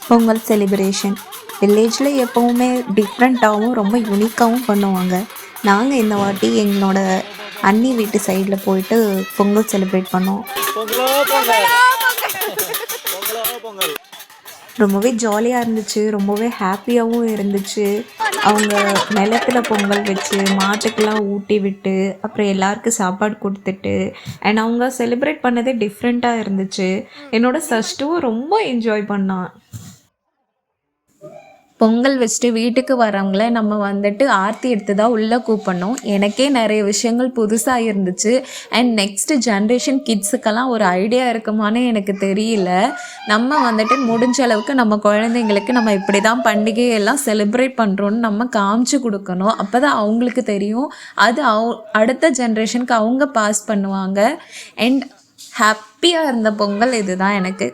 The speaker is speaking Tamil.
பொங்கல் செலிப்ரேஷன் வில்லேஜில் எப்போவுமே டிஃப்ரெண்ட்டாகவும் ரொம்ப யூனிக்காகவும் பண்ணுவாங்க. நாங்கள் இந்த வாட்டி எங்களோட அண்ணி வீட்டு சைடில் போயிட்டு பொங்கல் செலிப்ரேட் பண்ணோம். பொங்கலோ பொங்கல் பொங்கலோ பொங்கல். ரொம்பவே ஜாலியாக இருந்துச்சு, ரொம்பவே ஹாப்பியாகவும் இருந்துச்சு. அவங்க நிலத்துல பொங்கல் வச்சு மாட்டுக்கெல்லாம் ஊட்டி விட்டு அப்புறம் எல்லாருக்கும் சாப்பாடு கொடுத்துட்டு அண்ட் அவங்க செலிப்ரேட் பண்ணதே டிஃப்ரெண்ட்டாக இருந்துச்சு. என்னோட சஷ்டுவும் ரொம்ப என்ஜாய் பண்ணான். பொங்கல் வச்சுட்டு வீட்டுக்கு வரவங்கள நம்ம வந்துட்டு ஆர்த்தி எடுத்து தான் உள்ளே கூப்பிடணும். எனக்கே நிறைய விஷயங்கள் புதுசாக இருந்துச்சு. அண்ட் நெக்ஸ்ட் ஜென்ரேஷன் கிட்ஸுக்கெல்லாம் ஒரு ஐடியா இருக்குமான்னு எனக்கு தெரியல. நம்ம வந்துட்டு முடிஞ்ச அளவுக்கு நம்ம குழந்தைங்களுக்கு நம்ம இப்படி தான் பண்டிகையெல்லாம் செலிப்ரேட் பண்ணுறோன்னு நம்ம காமிச்சு கொடுக்கணும். அப்போ தான் அவங்களுக்கு தெரியும். அது அடுத்த ஜென்ரேஷனுக்கு அவங்க பாஸ் பண்ணுவாங்க. அண்ட் ஹாப்பியாக இருந்த பொங்கல் இதுதான் எனக்கு.